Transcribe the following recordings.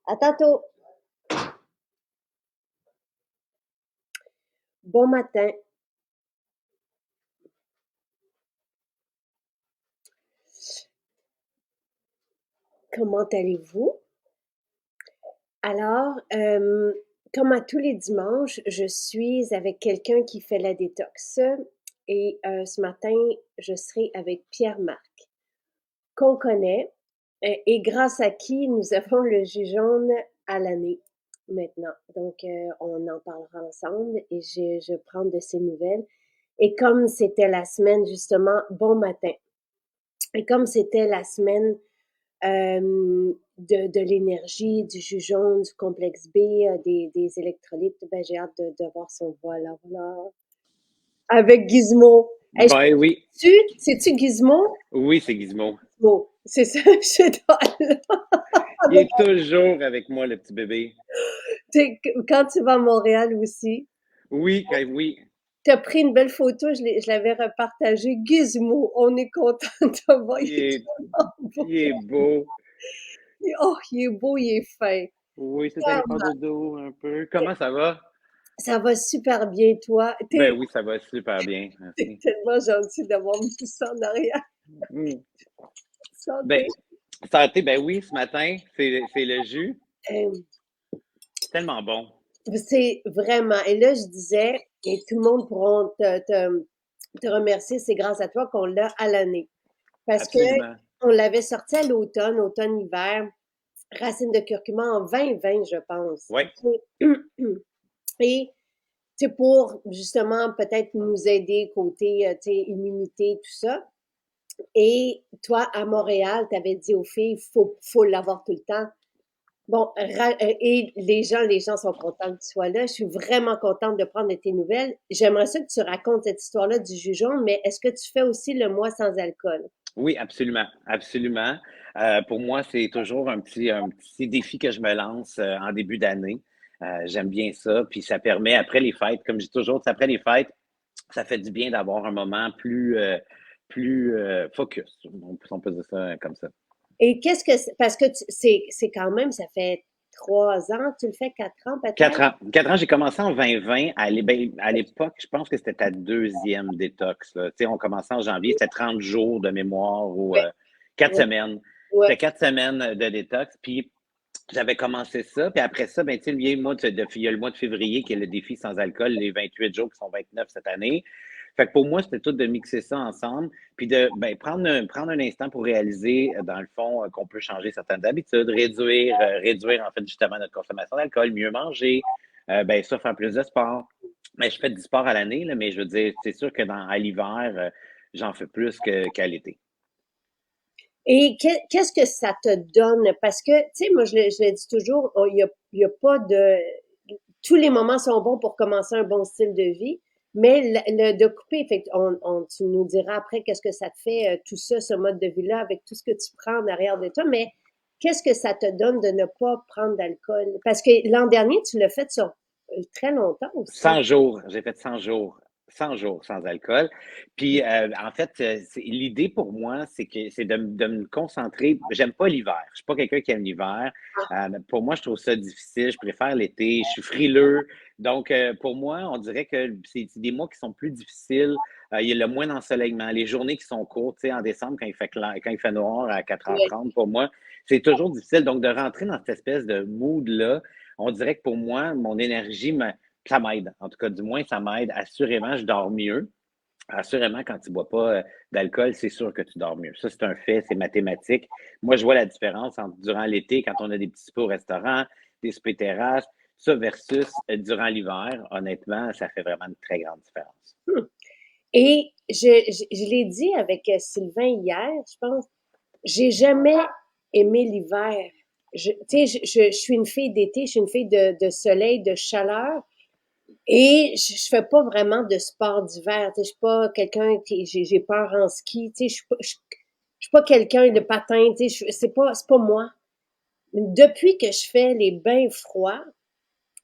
À tantôt. Bon matin. Comment allez-vous? Alors, comme à tous les dimanches, je suis avec quelqu'un qui fait la détox. Et ce matin, je serai avec Pierre-Marc, qu'on connaît, et grâce à qui nous avons le jus jaune à l'année maintenant. Donc, on en parlera ensemble et je prends de ses nouvelles. Et comme c'était la semaine, justement, bon matin. Et comme c'était la semaine de l'énergie, du jus jaune, du complexe B, des électrolytes, ben, j'ai hâte de voir son voilà, voilà. Avec Gizmo. Hey, Ben oui, c'est-tu Gizmo? oui, c'est Gizmo. Gizmo. C'est ça, je suis dans Il est toujours avec moi, le petit bébé. quand tu vas à Montréal aussi, Oui, oui, tu as pris une belle photo, je l'avais repartagée. Gizmo, on est content de te voir. Il il est est, tellement beau. il est beau. Oh, il est beau, il est fin. Oui, c'est allé faire dodo un peu. Comment ça va? Ça va super bien, toi. Ben oui, ça va super bien, T'es merci. tellement gentil d'avoir mis ça en arrière. Mm. Ben, Santé. santé, ben oui, ce matin, c'est le jus. Euh, Tellement bon. c'est vraiment, et là, je disais, et tout le monde pourra te remercier, c'est grâce à toi qu'on l'a à l'année. Parce que Absolument. on l'avait sorti à l'automne, automne-hiver, racine de curcuma en 2020, je pense. Oui, OK? Et c'est pour justement peut-être nous aider côté immunité, tout ça. Et toi, à Montréal, tu avais dit aux filles, faut l'avoir tout le temps. Bon, et les gens sont contents que tu sois là. Je suis vraiment contente de prendre de tes nouvelles. J'aimerais ça que tu racontes cette histoire-là du jus jaune, mais est-ce que tu fais aussi le mois sans alcool? oui, absolument, absolument. Pour moi, c'est toujours un petit défi que je me lance en début d'année. J'aime bien ça, puis ça permet, après les fêtes, comme je dis toujours, après les fêtes, ça fait du bien d'avoir un moment plus focus. On peut dire ça comme ça. Et parce que c'est quand même, ça fait 3 ans, tu le fais 4 ans Quatre peut-être? ans. 4 ans, j'ai commencé en 2020. À l'époque, je pense que c'était ta deuxième détox, là. Tu sais, on commençait en janvier, c'était 30 jours de mémoire ou Oui, 4 oui, semaines. oui, C'était 4 semaines de détox. Puis j'avais commencé ça. Puis après ça, ben, tu sais, il y a le mois de février qui est le défi sans alcool, les 28 jours qui sont 29 cette année. Fait que pour moi, c'était tout de mixer ça ensemble, puis de ben, prendre un instant pour réaliser, dans le fond, qu'on peut changer certaines habitudes, réduire en fait justement notre consommation d'alcool, mieux manger, ben ça, faire plus de sport. Mais je fais du sport à l'année, là, mais je veux dire, c'est sûr que à l'hiver, j'en fais plus qu'à l'été. et qu'est-ce que ça te donne? Parce que, tu sais, moi, je le dis toujours, il y a pas de... Tous les moments sont bons pour commencer un bon style de vie, mais de couper, fait, tu nous diras après qu'est-ce que ça te fait, tout ça, ce mode de vie-là, avec tout ce que tu prends en arrière de toi, mais qu'est-ce que ça te donne de ne pas prendre d'alcool? Parce que l'an dernier, tu l'as fait sur très longtemps aussi. 100 jours, j'ai fait 100 jours, 100 jours sans alcool. Puis, en fait, l'idée pour moi, c'est de me concentrer. J'aime pas l'hiver. Je suis pas quelqu'un qui aime l'hiver. Pour moi, je trouve ça difficile. Je préfère l'été. Je suis frileux. Donc, pour moi, on dirait que c'est des mois qui sont plus difficiles. Il y a le moins d'ensoleillement. Les journées qui sont courtes, tu sais, en décembre, quand il fait noir à Ouais. 4h30, pour moi, c'est toujours difficile. Donc, de rentrer dans cette espèce de mood-là, on dirait que pour moi, mon énergie ça m'aide. En tout cas, du moins, ça m'aide. Assurément, je dors mieux. Assurément, quand tu ne bois pas d'alcool, c'est sûr que tu dors mieux. Ça, c'est un fait, c'est mathématique. Moi, je vois la différence entre durant l'été, quand on a des petits soupers au restaurant, des soupers terrasses, ça versus durant l'hiver. Honnêtement, ça fait vraiment une très grande différence. Et je l'ai dit avec Sylvain hier, je pense, j'ai jamais aimé l'hiver. Tu sais, je suis une fille d'été, je suis une fille de soleil, de chaleur, et je fais pas vraiment de sport d'hiver. Tu sais, je suis pas quelqu'un qui j'ai peur en ski. Tu sais, je suis pas quelqu'un de patin. Tu sais, c'est pas moi. Depuis que je fais les bains froids,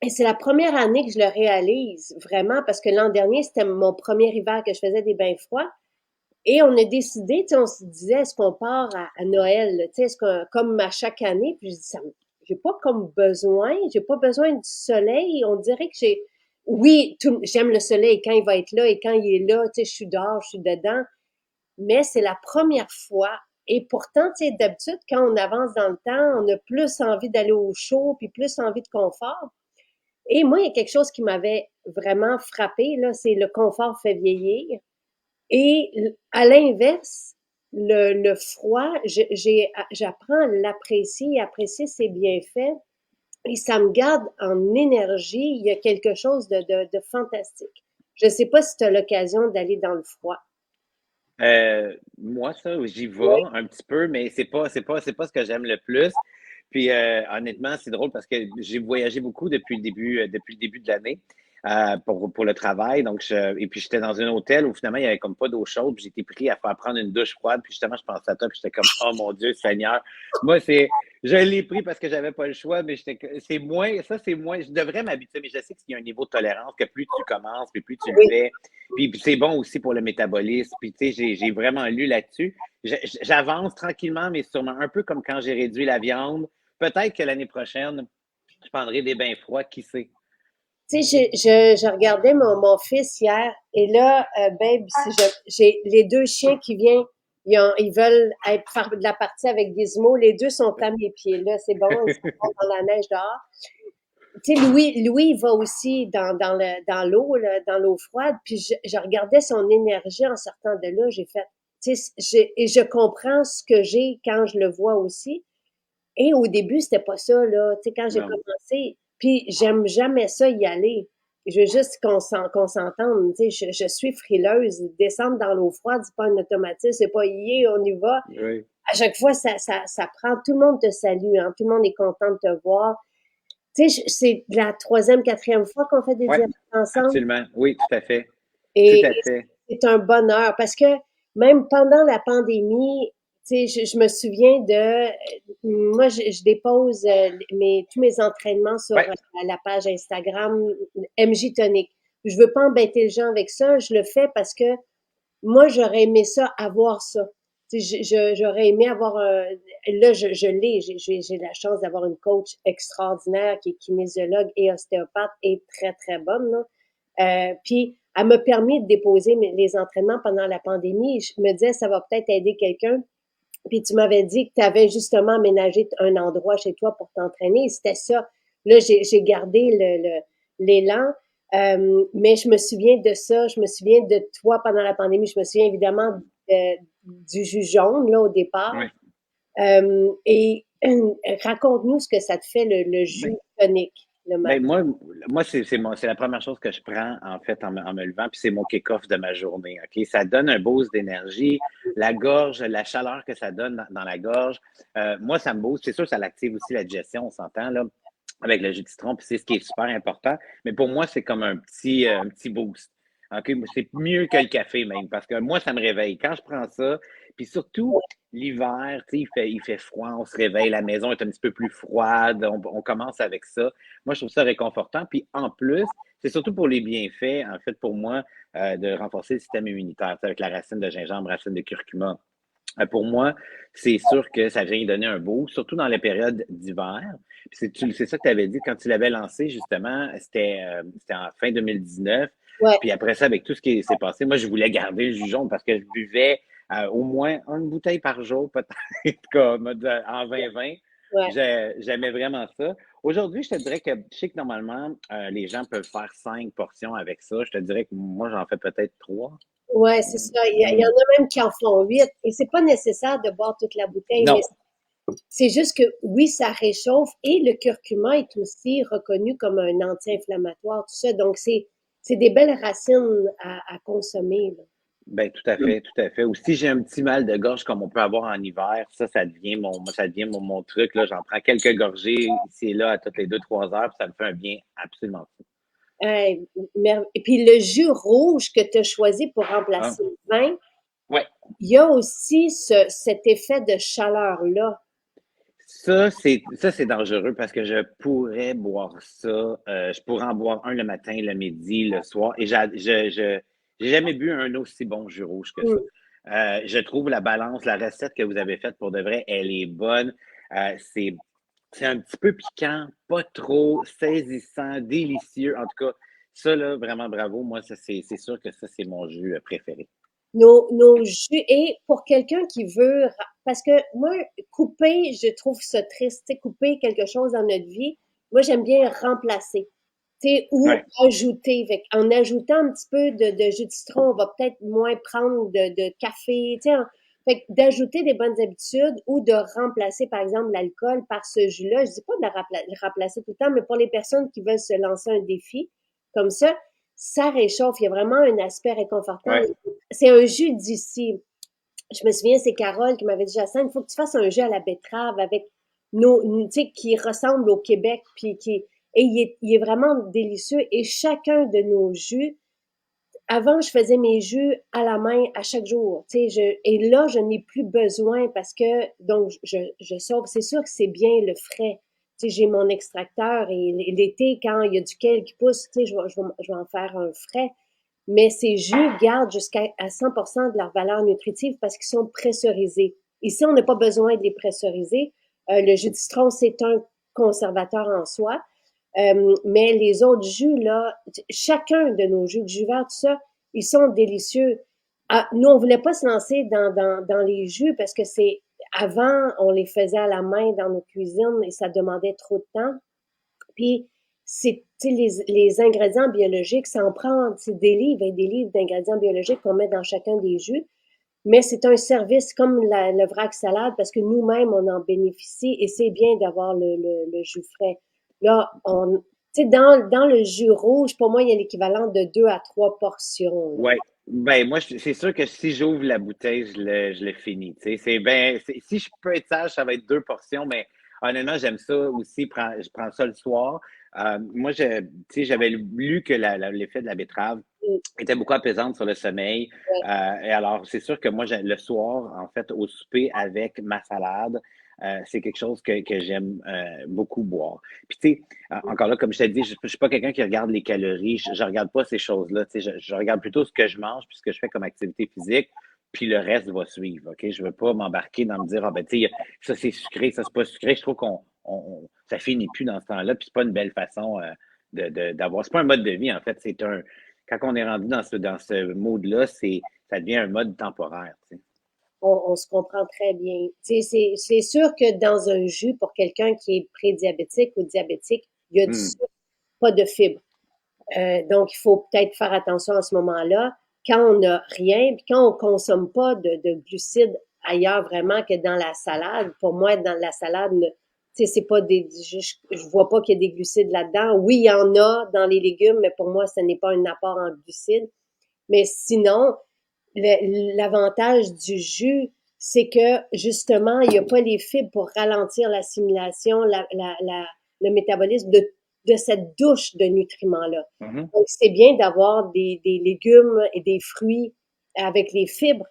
et c'est la première année que je le réalise vraiment parce que l'an dernier c'était mon premier hiver que je faisais des bains froids. Et on a décidé, tu sais, on se disait, est-ce qu'on part à Noël, tu sais, est-ce qu'on, comme à chaque année, puis je dis, j'ai pas comme besoin, j'ai pas besoin du soleil. On dirait que oui, j'aime le soleil quand il va être là et quand il est là, tu sais, je suis dehors, je suis dedans, mais c'est la première fois. Et pourtant, tu sais, d'habitude, quand on avance dans le temps, on a plus envie d'aller au chaud, puis plus envie de confort. Et moi, il y a quelque chose qui m'avait vraiment frappé, là, c'est le confort fait vieillir. Et à l'inverse, le froid, j'apprends à l'apprécier, apprécier ses bienfaits, et ça me garde en énergie. Il y a quelque chose de fantastique. Je ne sais pas si tu as l'occasion d'aller dans le froid. Moi, ça, j'y Oui, vais un petit peu, mais c'est pas ce que j'aime le plus. Puis honnêtement, c'est drôle parce que j'ai voyagé beaucoup depuis le début de l'année pour le travail. Et puis j'étais dans un hôtel où finalement il y avait comme pas d'eau chaude. Puis j'ai été pris à faire prendre une douche froide. Puis justement, je pensais à toi, puis j'étais comme oh mon Dieu, Seigneur. Moi, je l'ai pris parce que j'avais pas le choix, mais c'est moins. Je devrais m'habituer, mais je sais qu'il y a un niveau de tolérance que plus tu commences, puis plus tu le oui. fais. Puis c'est bon aussi pour le métabolisme. Puis tu sais, j'ai vraiment lu là-dessus. J'avance tranquillement, mais sûrement un peu comme quand j'ai réduit la viande. Peut-être que l'année prochaine, je prendrai des bains froids, qui sait? Tu sais, je regardais mon fils hier et là, babe, si j'ai les deux chiens qui viennent, ils veulent faire de la partie avec Gizmo. Les deux sont à mes pieds. Là, c'est bon, ils sont dans la neige dehors. Tu sais, Louis, il va aussi dans l'eau, là, dans l'eau froide. Puis je regardais son énergie en sortant de là. J'ai fait, tu sais, et je comprends ce que j'ai quand je le vois aussi. Et au début, c'était pas ça, là. Tu sais, quand j'ai Non. commencé, puis j'aime jamais ça y aller. Je veux juste qu'on s'entende. Tu sais, je suis frileuse. Descendre dans l'eau froide, c'est pas un automatisme, c'est pas y on y va. Oui. À chaque fois, ça prend. Tout le monde te salue, hein. Tout le monde est content de te voir. Tu sais, c'est la troisième, quatrième fois qu'on fait des Ouais, dialogues ensemble. absolument. Oui, tout à fait. Tout Et à fait. c'est un bonheur parce que même pendant la pandémie, tu sais, je me souviens moi, je dépose tous mes entraînements sur Ouais, la page Instagram MJ Tonic. Je veux pas embêter les gens avec ça, je le fais parce que moi, j'aurais aimé ça, avoir ça. Tu sais, j'aurais aimé avoir là, je l'ai, j'ai la chance d'avoir une coach extraordinaire qui est kinésiologue et ostéopathe et très, très bonne, là. Puis, elle m'a permis de déposer les entraînements pendant la pandémie. Je me disais, ça va peut-être aider quelqu'un. Puis, tu m'avais dit que tu avais justement aménagé un endroit chez toi pour t'entraîner. C'était ça. Là, j'ai gardé l'élan. Mais je me souviens de ça. Je me souviens de toi pendant la pandémie. Je me souviens évidemment du jus jaune, là, au départ. oui. Et raconte-nous ce que ça te fait, le Ben, jus tonique, le ben, matin. moi c'est la première chose que je prends, en fait, en me levant, puis c'est mon kick-off de ma journée. OK? Ça donne un boost d'énergie, la gorge, la chaleur que ça donne dans la gorge. Moi, ça me booste. C'est sûr, ça l'active aussi la digestion, on s'entend, là, avec le jus de citron, puis c'est ce qui est super important. Mais pour moi, c'est comme un petit boost. OK? C'est mieux que le café, même, parce que moi, ça me réveille. Quand je prends ça, puis surtout, l'hiver, tu sais, il fait froid, on se réveille, la maison est un petit peu plus froide, on commence avec ça. Moi, je trouve ça réconfortant. Puis en plus, c'est surtout pour les bienfaits, en fait, pour moi, de renforcer le système immunitaire, tu sais, avec la racine de gingembre, racine de curcuma. Pour moi, c'est sûr que ça vient donner un boost, surtout dans les périodes d'hiver. Puis c'est ça que tu avais dit quand tu l'avais lancé, justement, c'était en fin 2019. Ouais, Puis après ça, avec tout ce qui s'est passé, moi, je voulais garder le jus jaune parce que je buvais au moins une bouteille par jour, peut-être, comme en 2020. ouais. J'aimais vraiment ça. Aujourd'hui, je te dirais que je sais que normalement, les gens peuvent faire 5 portions avec ça. Je te dirais que moi, j'en fais peut-être 3. Ouais, c'est ça. Il y en a même qui en font 8. Et c'est pas nécessaire de boire toute la bouteille, mais Non. c'est juste que oui, ça réchauffe et le curcuma est aussi reconnu comme un anti-inflammatoire, tout ça. Donc, c'est des belles racines à consommer, là. Ben, tout à fait, tout à fait. Ou si j'ai un petit mal de gorge comme on peut avoir en hiver, ça devient mon truc, là. J'en prends quelques gorgées ici et là à toutes les 2, 3 heures, puis ça me fait un bien absolument fou. Et puis le jus rouge que tu as choisi pour Ah, remplacer le vin, ouais. il y a aussi cet effet de chaleur-là. Ça, c'est dangereux parce que je pourrais boire ça. Je pourrais en boire un le matin, le midi, le soir. Et j'ai jamais bu un aussi bon jus rouge que ça. Hum. Je trouve la balance, la recette que vous avez faite pour de vrai, elle est bonne. C'est c'est un petit peu piquant, pas trop, saisissant, délicieux. En tout cas, ça, là, vraiment bravo. Moi, ça, c'est sûr que ça, c'est mon jus préféré. Nos jus, et pour quelqu'un qui veut, parce que moi, couper, je trouve ça triste, tu sais, couper quelque chose dans notre vie, moi, j'aime bien remplacer, tu sais, ou Ouais, ajouter. Fait en ajoutant un petit peu de jus de citron, on va peut-être moins prendre de café, tu sais. Fait que d'ajouter des bonnes habitudes ou de remplacer, par exemple, l'alcool par ce jus-là. Je dis pas de le remplacer tout le temps, mais pour les personnes qui veulent se lancer un défi comme ça réchauffe. Il y a vraiment un aspect réconfortant. ouais. C'est un jus d'ici. Je me souviens, c'est Carole qui m'avait dit, Jacinthe, il faut que tu fasses un jus à la betterave avec tu sais, qui ressemble au Québec, et il est vraiment délicieux. Et chacun de nos jus, avant, je faisais mes jus à la main à chaque jour, tu sais, et là, je n'ai plus besoin parce que, donc, je sauve. C'est sûr que c'est bien le frais. Tu sais, j'ai mon extracteur et l'été, quand il y a du kale qui pousse, tu sais, je vais en faire un frais. Mais ces jus gardent jusqu'à 100% de leur valeur nutritive parce qu'ils sont pressurisés. Ici, on n'a pas besoin de les pressuriser. Le jus de citron, c'est un conservateur en soi. Mais les autres jus, là, chacun de nos jus, de jus vert, tout ça, ils sont délicieux. Ah, nous, on voulait pas se lancer dans les jus parce que avant, on les faisait à la main dans nos cuisines et ça demandait trop de temps. Puis, c'est, les ingrédients biologiques, ça en prend, des livres et des livres d'ingrédients biologiques qu'on met dans chacun des jus. Mais c'est un service comme le vrac salade parce que nous-mêmes, on en bénéficie et c'est bien d'avoir le jus frais. Là, dans le jus rouge, pour moi, il y a l'équivalent de 2 à 3 portions, là. Ouais. Ben, moi, c'est sûr que si j'ouvre la bouteille, je le finis. Tu sais, c'est ben, si je peux être sage, ça va être 2 portions, mais honnêtement, j'aime ça aussi. Je prends ça le soir. Moi, tu sais, j'avais lu que l'effet de la betterave Mm, était beaucoup apaisante sur le sommeil. ouais. Et alors, c'est sûr que moi, le soir, en fait, au souper avec ma salade, c'est quelque chose que j'aime beaucoup boire. Puis, tu sais, encore là, comme je t'ai dit, je ne suis pas quelqu'un qui regarde les calories. Je ne regarde pas ces choses-là. Tu sais, je regarde plutôt ce que je mange puis ce que je fais comme activité physique. Puis le reste va suivre. OK? Je ne veux pas m'embarquer dans me dire, ah ben, tu sais, ça c'est sucré, ça c'est pas sucré. Je trouve ça finit plus dans ce temps-là. Puis c'est pas une belle façon d'avoir. C'est pas un mode de vie, en fait. Quand on est rendu dans ce mode-là, ça devient un mode temporaire. Tu sais. On se comprend très bien. Tu sais, c'est sûr que dans un jus, pour quelqu'un qui est prédiabétique ou diabétique, il y a du Hmm. sucre, pas de fibres. Donc, il faut peut-être faire attention à ce moment-là. Quand on n'a rien, puis quand on consomme pas de glucides ailleurs vraiment que dans la salade, pour moi, dans la salade, tu sais, c'est pas je vois pas qu'il y a des glucides là-dedans. Oui, il y en a dans les légumes, mais pour moi, ce n'est pas un apport en glucides. Mais sinon, l'avantage du jus, c'est que justement, il n'y a pas les fibres pour ralentir l'assimilation, le métabolisme de cette douche de nutriments-là. Mhm. Donc, c'est bien d'avoir des légumes et des fruits avec les fibres,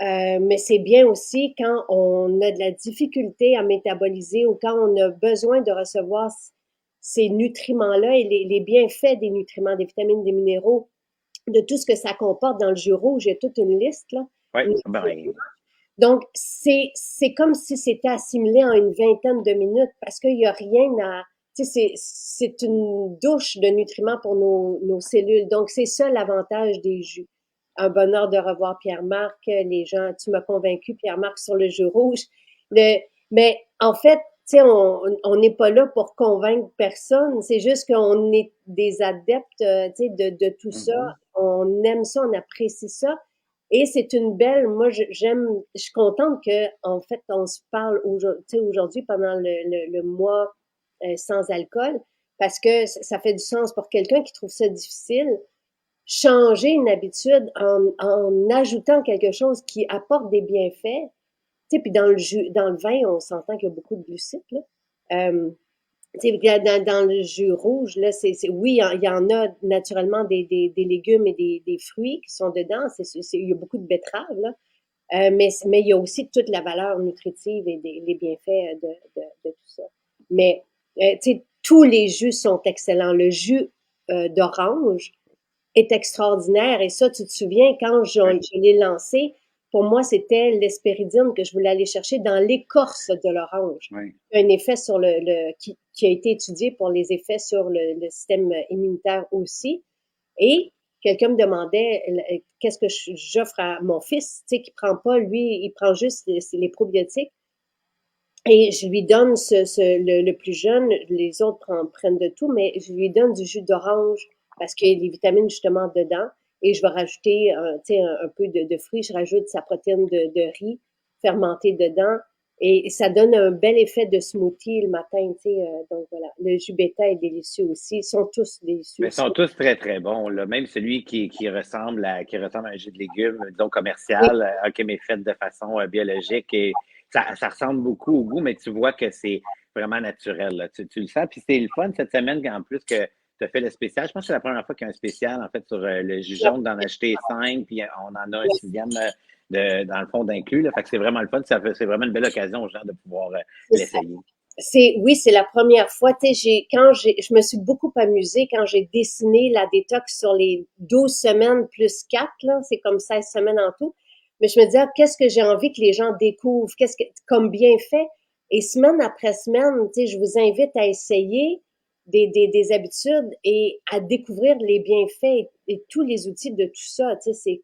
mais c'est bien aussi quand on a de la difficulté à métaboliser ou quand on a besoin de recevoir ces nutriments-là et les bienfaits des nutriments, des vitamines, des minéraux, de tout ce que ça comporte dans le jus rouge. Il y a toute une liste, là. Ouais, ben, Donc, c'est comme si c'était assimilé en une vingtaine de minutes parce qu'il n'y a rien à. Tu sais, c'est une douche de nutriments pour nos cellules. Donc, c'est ça l'avantage des jus. Un bonheur de revoir Pierre-Marc. Les gens, tu m'as convaincu, Pierre-Marc, sur le jus rouge. Mais en fait, tu sais, on n'est pas là pour convaincre personne. C'est juste qu'on est des adeptes, tu sais, de tout ça. mhm. On aime ça, on apprécie ça. Et c'est une belle, moi je suis contente que en fait on se parle aujourd'hui pendant le mois sans alcool parce que ça fait du sens pour quelqu'un qui trouve ça difficile. Changer une habitude en ajoutant quelque chose qui apporte des bienfaits. Tu sais, puis dans le vin, on s'entend qu'il y a beaucoup de glucides, là. Euh, tu sais, dans le jus rouge, là, oui, il y en a naturellement des légumes et des fruits qui sont dedans. Il y a beaucoup de betteraves, là. Mais il y a aussi toute la valeur nutritive et les bienfaits de tout ça. Mais, tu sais, tous les jus sont excellents. Le jus d'orange est extraordinaire. Et ça, tu te souviens, quand Ouais. je l'ai lancé, pour moi, c'était l'hespéridine que je voulais aller chercher dans l'écorce de l'orange. Oui. Un effet sur qui a été étudié pour les effets sur le système immunitaire aussi. Et quelqu'un me demandait qu'est-ce que j'offre à mon fils, tu sais, qui prend pas, lui, il prend juste les probiotiques. Et je lui donne le plus jeune, les autres prennent de tout, mais je lui donne du jus d'orange parce qu'il y a des vitamines justement dedans. Et je vais rajouter tu sais, un peu de fruits. Je rajoute sa protéine de riz fermentée dedans. Et ça donne un bel effet de smoothie le matin. Tu sais, donc voilà. Le jus bêta est délicieux aussi. Ils sont tous délicieux. Mais ils sont tous très, très bons, là. Même celui qui ressemble à un jus de légumes, disons, Oui, commercial, OK, mais fait de façon biologique. Et ça ressemble beaucoup au goût, mais tu vois que c'est vraiment naturel, là. Tu le sens. Puis c'est le fun cette semaine, en plus que tu as fait le spécial. Je pense que c'est la première fois qu'il y a un spécial, en fait, sur le jus jaune, d'en acheter 5, puis on en a un sixième dans le fond d'inclus, là. Fait que c'est vraiment le fun. C'est vraiment une belle occasion aux gens de pouvoir c'est ça. l'essayer. Oui, c'est la première fois. Tu sais, je me suis beaucoup amusée quand j'ai dessiné la détox sur les 12 semaines plus 4 là. C'est comme 16 semaines en tout. Mais je me disais, ah, qu'est-ce que j'ai envie que les gens découvrent? Comme bienfait? Et semaine après semaine, tu sais, je vous invite à essayer des habitudes et à découvrir les bienfaits et tous les outils de tout ça. Tu sais,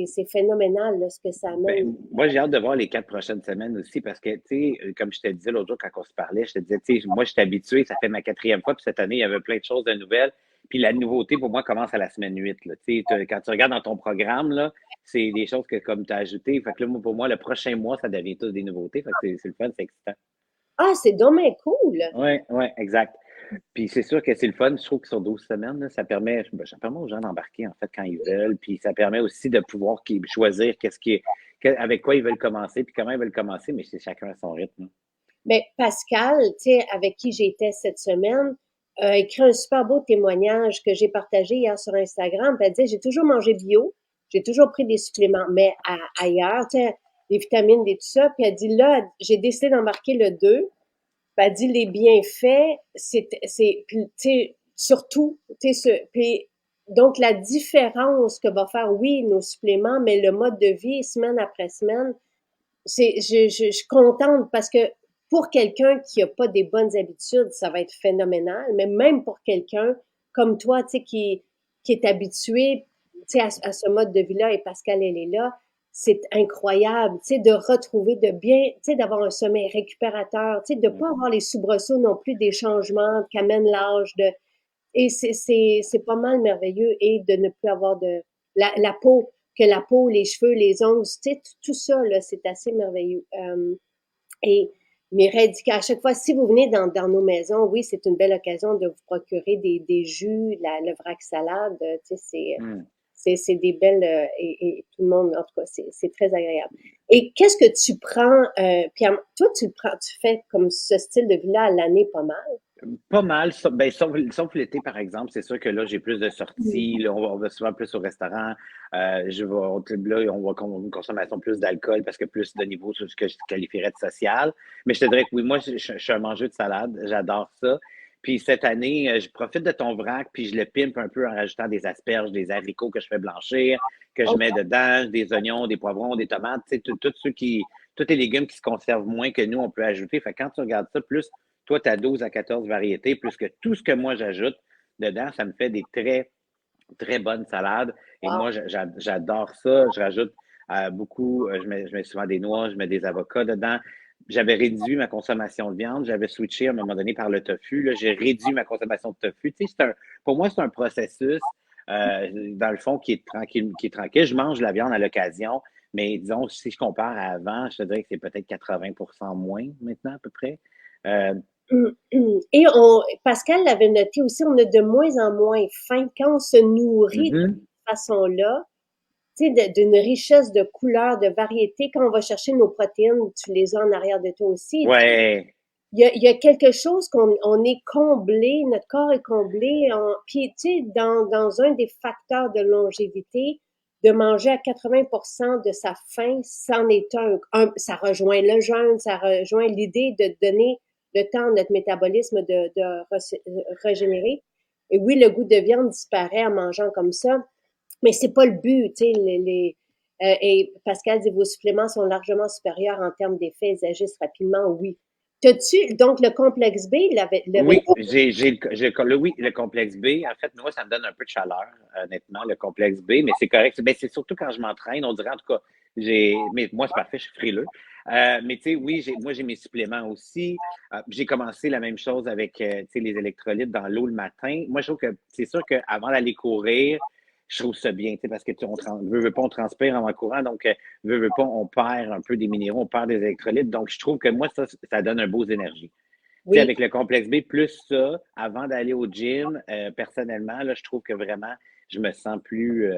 c'est phénoménal, là, ce que ça amène. Ben, moi, j'ai hâte de voir les 4 prochaines semaines aussi parce que, tu sais, comme je te disais l'autre jour quand on se parlait, je te disais, tu sais, moi, je suis habitué, ça fait ma quatrième fois, puis cette année, il y avait plein de choses de nouvelles. Puis la nouveauté, pour moi, commence à la semaine 8, là. Tu sais, quand tu regardes dans ton programme, là, c'est des choses que, comme tu as ajoutées. Fait que là, moi, pour moi, le prochain mois, ça devient tous des nouveautés. Fait que c'est le fun, c'est excitant. Ah, c'est dommage cool! Oui, oui, exact. Puis c'est sûr que c'est le fun. Je trouve que sur 12 semaines, là, ça permet aux gens d'embarquer en fait quand ils veulent. Puis ça permet aussi de pouvoir choisir avec quoi ils veulent commencer, puis comment ils veulent commencer, mais c'est chacun à son rythme. Mais Pascal, tu sais, avec qui j'étais cette semaine, a écrit un super beau témoignage que j'ai partagé hier sur Instagram. Puis elle disait, j'ai toujours mangé bio, j'ai toujours pris des suppléments, mais ailleurs, tu sais, des vitamines, des tout ça. Puis elle dit, là, j'ai décidé d'embarquer le 2. Puis elle dit, les bienfaits, puis, tu sais, surtout, tu sais, puis donc la différence que va faire, oui, nos suppléments, mais le mode de vie, semaine après semaine, je suis contente parce que pour quelqu'un qui a pas des bonnes habitudes, ça va être phénoménal, mais même pour quelqu'un comme toi, tu sais, qui est habitué, tu sais, à ce mode de vie-là, et Pascal, elle est là, c'est incroyable, tu sais, de retrouver, de bien, tu sais, d'avoir un sommeil récupérateur, tu sais, de pas Mhm. avoir les soubresauts non plus des changements qu'amène l'âge et c'est pas mal merveilleux et de ne plus avoir la peau, que la peau, les cheveux, les ongles, tu sais, tout ça, là, c'est assez merveilleux. Et Mireille dit qu'à chaque fois, si vous venez dans nos maisons, oui, c'est une belle occasion de vous procurer des jus, le vrac salade, tu sais, Hmm. c'est des belles, et tout le monde, en tout cas, c'est très agréable. Et qu'est-ce que tu prends, Pierre, toi, tu fais comme ce style de vie-là à l'année pas mal? Pas mal, sauf l'été, par exemple. C'est sûr que là, j'ai plus de sorties. Là, on va souvent plus au restaurant. Là, on va avoir une consommation plus d'alcool parce que plus de niveau sur ce que je qualifierais de social. Mais je te dirais que oui, moi, je suis un mangeur de salade. J'adore ça. Puis cette année, je profite de ton vrac, puis je le pimpe un peu en rajoutant des asperges, des haricots que je fais blanchir, que je OK. mets dedans, des oignons, des poivrons, des tomates, tu sais, tous les légumes qui se conservent moins que nous, on peut ajouter. Fait que quand tu regardes ça, plus toi, tu as 12 à 14 variétés, plus que tout ce que moi j'ajoute dedans, ça me fait des très, très bonnes salades. Et Wow. moi, j'adore ça. Je rajoute beaucoup, je mets souvent des noix, je mets des avocats dedans. J'avais réduit ma consommation de viande. J'avais switché à un moment donné par le tofu. Là, j'ai réduit ma consommation de tofu. Tu sais, pour moi, c'est un processus, dans le fond, qui est tranquille, qui est tranquille. Je mange la viande à l'occasion, mais disons, si je compare à avant, je te dirais que c'est peut-être 80% moins maintenant, à peu près. Euh, Et Pascal l'avait noté aussi, on a de moins en moins faim quand on se nourrit de mhm. cette façon-là, tu sais, d'une richesse de couleurs, de variétés. Quand on va chercher nos protéines, tu les as en arrière de toi aussi. Ouais. Il y a quelque chose on est comblé, notre corps est comblé. Puis, tu sais, dans un des facteurs de longévité, de manger à 80% de sa faim, c'en est ça rejoint le jeûne, ça rejoint l'idée de donner le temps à notre métabolisme de régénérer. Et oui, le goût de viande disparaît en mangeant comme ça, mais c'est pas le but, tu sais, Et Pascal dit, vos suppléments sont largement supérieurs en termes d'effets, ils agissent rapidement, oui. T'as-tu, donc le complexe B, Oui, oui, le complexe B. En fait, moi, ça me donne un peu de chaleur, honnêtement, le complexe B, mais c'est correct. Ben, c'est surtout quand je m'entraîne, on dirait en tout cas, mais moi, c'est parfait, je suis frileux. Mais tu sais, oui, moi, j'ai mes suppléments aussi. J'ai commencé la même chose avec, tu sais, les électrolytes dans l'eau le matin. Moi, je trouve que c'est sûr qu'avant d'aller courir, je trouve ça bien, tu sais, parce que veut pas, on transpire en courant, donc, veut pas, on perd un peu des minéraux, on perd des électrolytes. Donc, je trouve que moi, ça donne un beau énergie. Tu sais, Oui. avec le complexe B, plus ça, avant d'aller au gym, personnellement, là, je trouve que vraiment, je me sens plus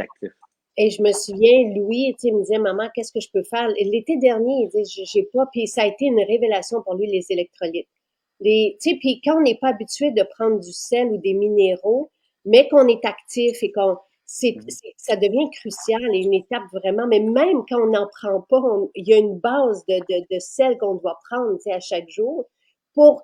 actif. Et je me souviens, Louis, tu sais, il me disait, maman, qu'est-ce que je peux faire? L'été dernier, il dit, j'ai pas, puis ça a été une révélation pour lui, les électrolytes. Tu sais, puis quand on n'est pas habitué de prendre du sel ou des minéraux, mais qu'on est actif et Mhm. ça devient crucial et une étape vraiment, mais même quand on n'en prend pas, il y a une base de sel qu'on doit prendre, tu sais, à chaque jour pour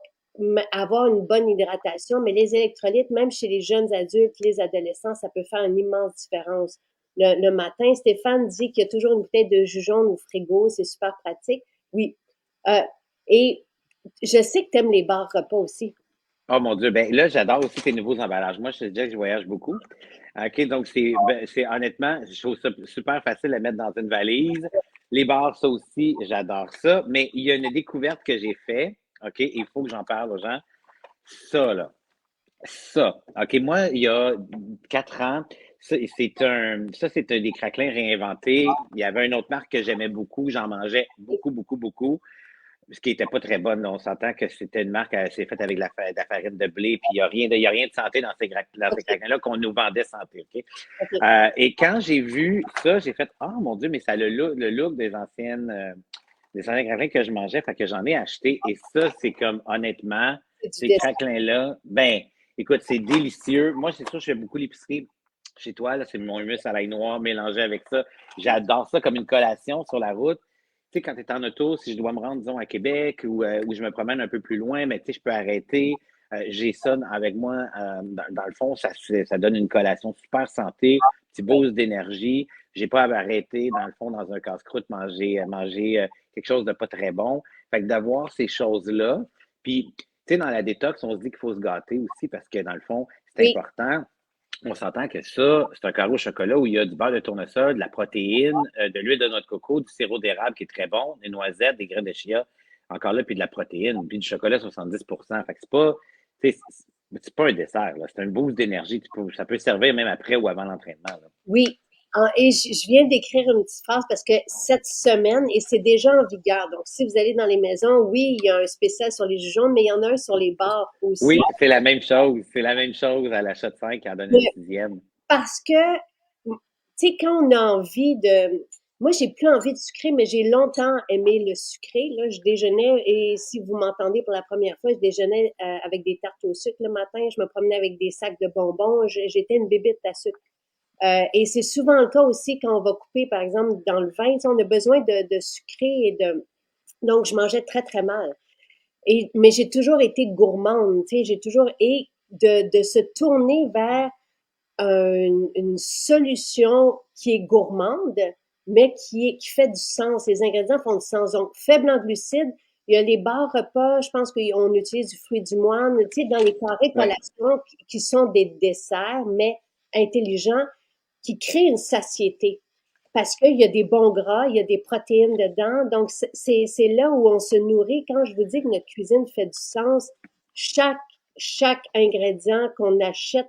avoir une bonne hydratation. Mais les électrolytes, même chez les jeunes adultes, les adolescents, ça peut faire une immense différence. Le matin, Stéphane dit qu'il y a toujours une bouteille de jus jaune au frigo, c'est super pratique. Oui. Euh, et je sais que tu aimes les bars repas aussi. Oh mon Dieu, ben là, j'adore aussi tes nouveaux emballages. Moi, je te dis que je voyage beaucoup. OK, donc c'est honnêtement, je trouve ça super facile à mettre dans une valise. Les bars, ça aussi, j'adore ça. Mais il y a une découverte que j'ai faite, OK, il faut que j'en parle aux gens. Ça, là. Ça. OK, moi, il y a 4 ans, c'est un des craquelins réinventés. Il y avait une autre marque que j'aimais beaucoup. J'en mangeais beaucoup, beaucoup, beaucoup. Ce qui n'était pas très bonne. On s'entend que c'était une marque, c'est faite avec de la farine de blé, puis il y a rien de santé dans ces OK, craquelins-là qu'on nous vendait santé. OK? OK. Et quand j'ai vu ça, j'ai fait, oh mon Dieu, mais ça a le look des anciens craquelins que je mangeais, fait que j'en ai acheté. Et ça, c'est comme, honnêtement, C'est du ces dessert. craquelins-là, ben, écoute, c'est délicieux. Moi, c'est sûr, je fais beaucoup l'épicerie chez toi, là, c'est mon hummus à l'ail noir mélangé avec ça. J'adore ça comme une collation sur la route. Tu sais, quand tu es en auto, si je dois me rendre, disons, à Québec ou je me promène un peu plus loin, mais tu sais, je peux arrêter. J'ai ça avec moi. Dans le fond, ça donne une collation super santé, petit Oui, boost d'énergie. J'ai pas à m'arrêter, dans le fond, dans un casse-croûte, manger quelque chose de pas très bon. Fait que d'avoir ces choses-là. Puis, tu sais, dans la détox, on se dit qu'il faut se gâter aussi parce que, dans le fond, c'est oui, important. On s'entend que ça, c'est un carreau au chocolat où il y a du beurre de tournesol, de la protéine, de l'huile de noix de coco, du sirop d'érable qui est très bon, des noisettes, des graines de chia, encore là, puis de la protéine, puis du chocolat 70%. Fait que c'est pas, tu sais, c'est pas un dessert, là. C'est un boost d'énergie. Ça peut servir même après ou avant l'entraînement, là. oui. Et je viens d'écrire une petite phrase parce que cette semaine, et c'est déjà en vigueur, donc si vous allez dans les maisons, oui, il y a un spécial sur les jus jaunes, mais il y en a un sur les bars aussi. Oui, c'est la même chose. C'est la même chose à l'achat de 5 qui en donne une sixième. Parce que, tu sais, quand on a envie de... Moi, j'ai plus envie de sucrer, mais j'ai longtemps aimé le sucré. Là, je déjeunais, et si vous m'entendez pour la première fois, je déjeunais avec des tartes au sucre le matin. Je me promenais avec des sacs de bonbons. J'étais une bébête à sucre. Et c'est souvent le cas aussi quand on va couper, par exemple, dans le vin. Tu sais, on a besoin de sucré et de... Donc, je mangeais très, très mal. Mais j'ai toujours été gourmande. Tu sais, j'ai toujours... Et de se tourner vers une solution qui est gourmande, mais qui fait du sens. Les ingrédients font du sens. Donc, faible en glucides. Il y a les bars repas, je pense qu'on utilise du fruit du moine, tu sais, dans les carrés Ouais. collations qui sont des desserts, mais intelligents, qui créent une satiété. Parce qu'il y a des bons gras, il y a des protéines dedans. Donc, c'est là où on se nourrit. Quand je vous dis que notre cuisine fait du sens, chaque, chaque ingrédient qu'on achète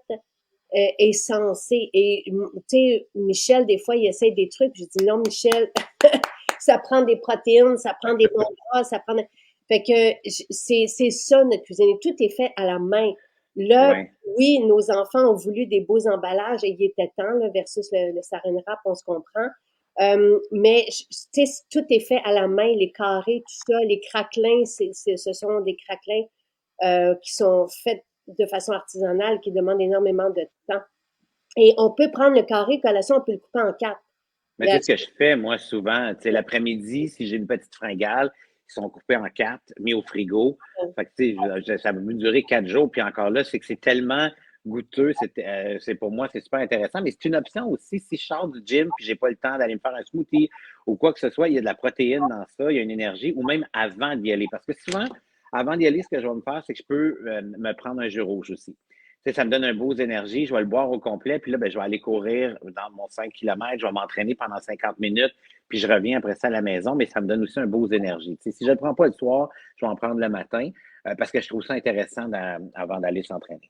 est censé. Et tu sais, Michel, des fois, il essaie des trucs. Je dis non, Michel, ça prend des protéines, ça prend des bons gras, ça prend. Fait que c'est ça notre cuisine. Et tout est fait à la main. Là, Ouais. oui, nos enfants ont voulu des beaux emballages et il était temps, là, versus le saran wrap, on se comprend. Mais tu sais, tout est fait à la main, les carrés, tout ça, les craquelins, ce sont des craquelins qui sont faits de façon artisanale, qui demandent énormément de temps. Et on peut prendre le carré collation, on peut le couper en quatre. Mais c'est ce que je fais, moi, souvent. Tu sais, l'après-midi, si j'ai une petite fringale, ils sont coupés en 4, mis au frigo. Fait que, tu sais, ça va me durer 4 jours. Puis encore là, c'est que c'est tellement goûteux, c'est pour moi, c'est super intéressant. Mais c'est une option aussi, si je sors du gym puis j'ai pas le temps d'aller me faire un smoothie ou quoi que ce soit, il y a de la protéine dans ça, il y a une énergie, ou même avant d'y aller. Parce que souvent, avant d'y aller, ce que je vais me faire, c'est que je peux me prendre un jus rouge aussi. Tu sais, ça me donne un beau énergie, je vais le boire au complet, puis là, ben, je vais aller courir dans mon 5 km, je vais m'entraîner pendant 50 minutes, puis je reviens après ça à la maison, mais ça me donne aussi un beau énergie. Tu sais, si je ne le prends pas le soir, je vais en prendre le matin, parce que je trouve ça intéressant avant d'aller s'entraîner.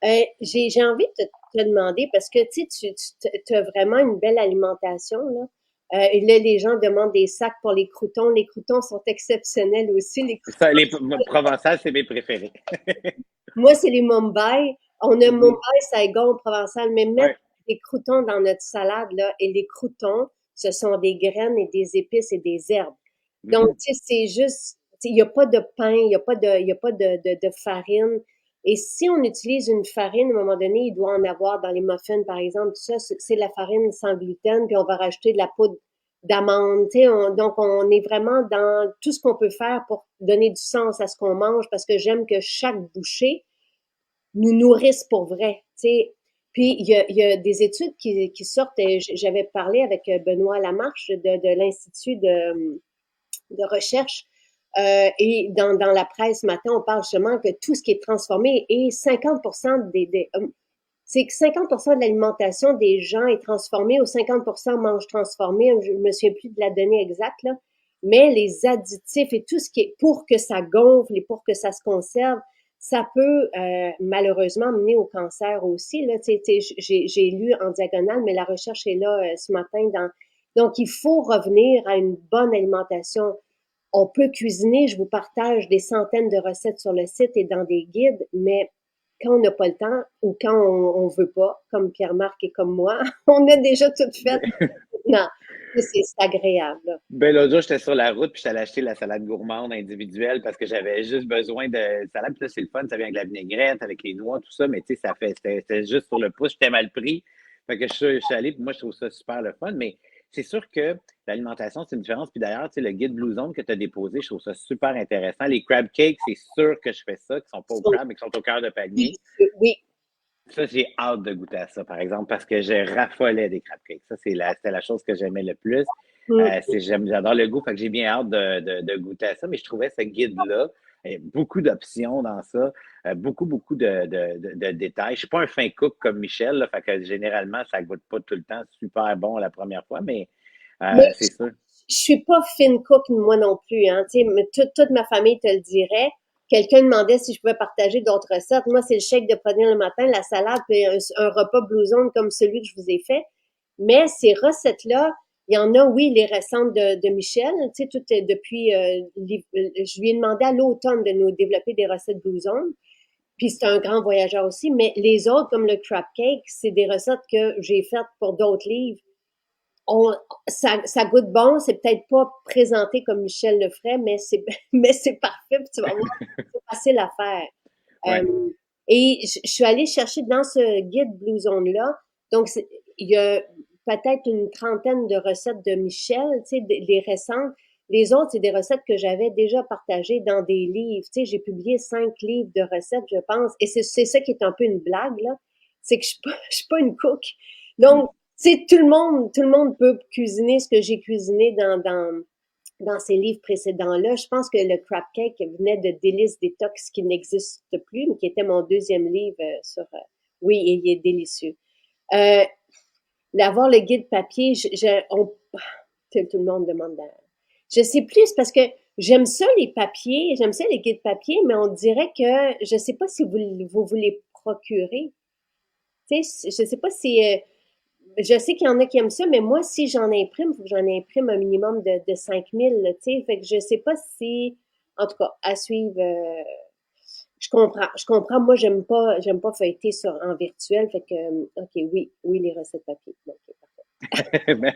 J'ai envie de te demander, parce que tu as vraiment une belle alimentation, là. Et là, les gens demandent des sacs pour les croutons. Les croutons sont exceptionnels aussi. Ça, les provençales, c'est mes préférés. Moi, c'est les Mumbai. On a Oui, Mumbai, Saigon, Provençal, mais oui. mettre des croutons dans notre salade, là, et les croutons, ce sont des graines et des épices et des herbes. Donc, Mhm. tu sais, c'est juste, tu sais, il n'y a pas de pain, il y a pas de farine. Et si on utilise une farine, à un moment donné, il doit en avoir dans les muffins, par exemple, tout ça, c'est la farine sans gluten, puis on va rajouter de la poudre d'amande, tu sais, donc on est vraiment dans tout ce qu'on peut faire pour donner du sens à ce qu'on mange, parce que j'aime que chaque bouchée nous nourrisse pour vrai, tu sais. Puis il y a des études qui sortent, et j'avais parlé avec Benoît Lamarche de l'Institut de recherche. Et dans la presse ce matin, on parle justement que tout ce qui est transformé et 50% c'est que 50% de l'alimentation des gens est transformée ou 50% mangent transformé. Je me souviens plus de la donnée exacte, là. Mais les additifs et tout ce qui est pour que ça gonfle et pour que ça se conserve, ça peut malheureusement mener au cancer aussi. Là, j'ai lu en diagonale, mais la recherche est là ce matin. Donc, il faut revenir à une bonne alimentation. On peut cuisiner, je vous partage des centaines de recettes sur le site et dans des guides, mais quand on n'a pas le temps ou quand on veut pas, comme Pierre-Marc et comme moi, on a déjà tout fait. Non, c'est agréable, là. Ben, l'autre jour, j'étais sur la route, puis j'allais acheter la salade gourmande individuelle parce que j'avais juste besoin de salade. Puis là, c'est le fun, ça vient avec la vinaigrette, avec les noix, tout ça, mais tu sais, c'était juste sur le pouce, j'étais mal pris. Fait que je suis allé, puis moi, je trouve ça super le fun, mais c'est sûr que l'alimentation, c'est une différence. Puis d'ailleurs, tu sais, le guide Blue Zone que tu as déposé, je trouve ça super intéressant. Les crab cakes, c'est sûr que je fais ça, qui sont pas au Ils sont crabe, mais qui sont au cœur de panier. délicieux. Oui. Ça, j'ai hâte de goûter à ça, par exemple, parce que je raffolais des crab cakes. Ça, c'était la chose que j'aimais le plus. Mm. J'adore le goût, fait que j'ai bien hâte de goûter à ça, mais je trouvais ce guide-là, beaucoup d'options dans ça, beaucoup de détails. Je suis pas un fin cook comme Michel, là, fait que généralement, ça goûte pas tout le temps super bon la première fois, mais Mais c'est sûr. je suis pas fine cook, moi non plus, hein. Tu sais, mais toute ma famille te le dirait. Quelqu'un demandait si je pouvais partager d'autres recettes. Moi, c'est le shake de protéines le matin, la salade, puis un repas blouson comme celui que je vous ai fait. Mais ces recettes-là, il y en a, oui, les récentes de Michel. Tu sais, tout est depuis, je lui ai demandé à l'automne de nous développer des recettes blouson. Puis c'est un grand voyageur aussi. Mais les autres, comme le crab cake, c'est des recettes que j'ai faites pour d'autres livres. On, ça goûte bon, c'est peut-être pas présenté comme Michel le ferait, mais c'est mais c'est parfait, puis tu vas voir, c'est facile à faire. Ouais. Et je suis allée chercher dans ce guide Blue Zone-là, donc il y a peut-être une trentaine de recettes de Michel, tu sais, les récentes. Les autres, c'est des recettes que j'avais déjà partagées dans des livres. Tu sais, j'ai publié 5 livres de recettes, je pense. Et c'est ça qui est un peu une blague, là. C'est que je suis pas une cook. Donc, tu sais, tout le monde peut cuisiner ce que j'ai cuisiné dans ces livres précédents-là. Je pense que le crab cake venait de Délices détox qui n'existe plus, mais qui était mon deuxième livre sur. Oui, et il est délicieux. Euh, D'avoir le guide papier, tout le monde demande. Je sais plus parce que j'aime ça les papiers, j'aime ça les guides papier, mais on dirait que je sais pas si vous les procurez. Tu sais, je sais pas si je sais qu'il y en a qui aiment ça, mais moi, si j'en imprime, il faut que j'en imprime un minimum de 5000, là, tu sais. Fait que je sais pas si, en tout cas, à suivre, je comprends. Je comprends. Moi, j'aime pas feuilleter en virtuel. Fait que, OK, oui, oui, les recettes papier. OK, Ben,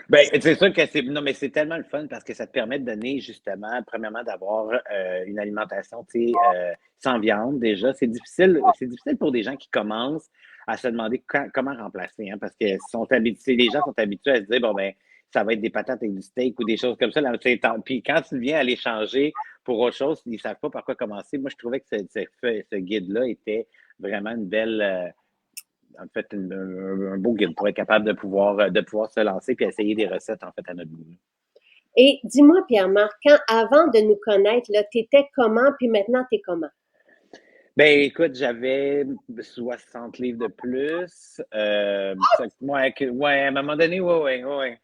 ben, c'est sûr que non, mais c'est tellement le fun parce que ça te permet de donner justement, premièrement, d'avoir une alimentation, tu sais, sans viande déjà. C'est difficile pour des gens qui commencent à se demander comment remplacer, hein, parce que les gens sont habitués à se dire, bon, ben, ça va être des patates avec du steak ou des choses comme ça. Là, puis quand tu viens à les changer pour autre chose, ils ne savent pas par quoi commencer. Moi, je trouvais que ce guide-là était vraiment une belle, en fait, un beau guide pour être capable de pouvoir se lancer puis essayer des recettes, en fait, à notre goût. Et dis-moi, Pierre-Marc, quand, avant de nous connaître, là, t'étais comment, puis maintenant, t'es comment? Ben, écoute, j'avais 60 livres de plus. Ouais, à un moment donné, ouais,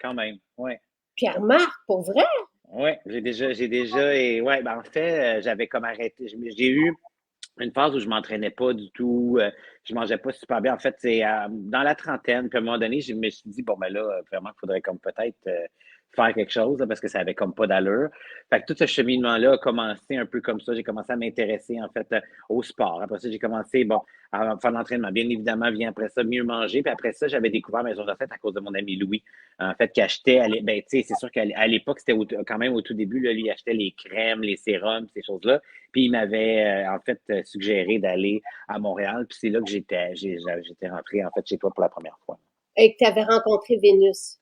quand même. Ouais. Pierre-Marc, pour vrai? Ouais, et ouais, ben en fait, j'avais comme arrêté. J'ai eu une phase où je m'entraînais pas du tout, je mangeais pas super bien. En fait, c'est dans la trentaine, puis à un moment donné, je me suis dit, bon, ben là, vraiment, il faudrait comme peut-être faire quelque chose, là, parce que ça avait comme pas d'allure. Fait que tout ce cheminement-là a commencé un peu comme ça. J'ai commencé à m'intéresser, en fait, au sport. Après ça, j'ai commencé, bon, à faire de l'entraînement. Bien évidemment, vient après ça, mieux manger. Puis après ça, j'avais découvert Maison de Recette à cause de mon ami Louis, en fait, qui achetait, ben, tu sais, c'est sûr qu'à l'époque, c'était quand même au tout début, là, lui, il achetait les crèmes, les sérums, ces choses-là. Puis il m'avait en fait suggéré d'aller à Montréal. Puis c'est là que j'étais rentré en fait chez toi pour la première fois. Et que tu avais rencontré Vénus.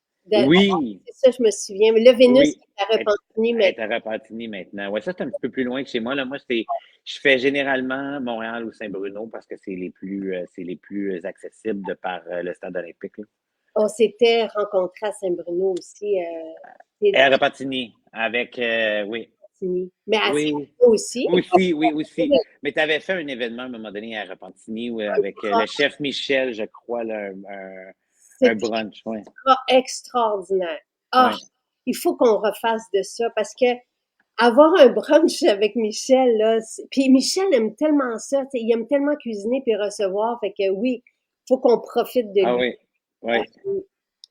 Oui, C'est ça, je me souviens. Mais là, Vénus, oui. qui est à Elle Repentigny elle est maintenant. à Repentigny maintenant. Ouais, ça, c'est un petit peu plus loin que chez moi. Là. Moi, je fais généralement Montréal ou Saint-Bruno parce que c'est les plus accessibles de par le stade olympique. Là. On s'était rencontrés à Saint-Bruno aussi, c'est Et à Repentigny, avec, oui, Repentigny. Mais à oui, Saint-Bruno aussi. aussi. Mais tu avais fait un événement à un moment donné à Repentigny avec le chef Michel, je crois, là, un C'était brunch. Oui, extraordinaire. Ah, oui. il faut qu'on refasse de ça parce que avoir un brunch avec Michel, là, puis Michel aime tellement ça, il aime tellement cuisiner puis recevoir, fait que oui, il faut qu'on profite de Ah lui. oui, oui.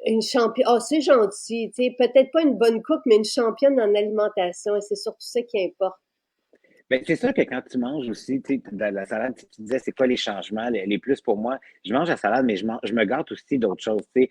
Une championne, oh, c'est gentil, tu sais, peut-être pas une bonne cook, mais une championne en alimentation, et c'est surtout ça qui importe. Ben, c'est sûr que quand tu manges aussi, tu sais, dans la salade, tu disais, c'est quoi les changements, les plus pour moi? Je mange la salade, mais je me gâte aussi d'autres choses, tu sais.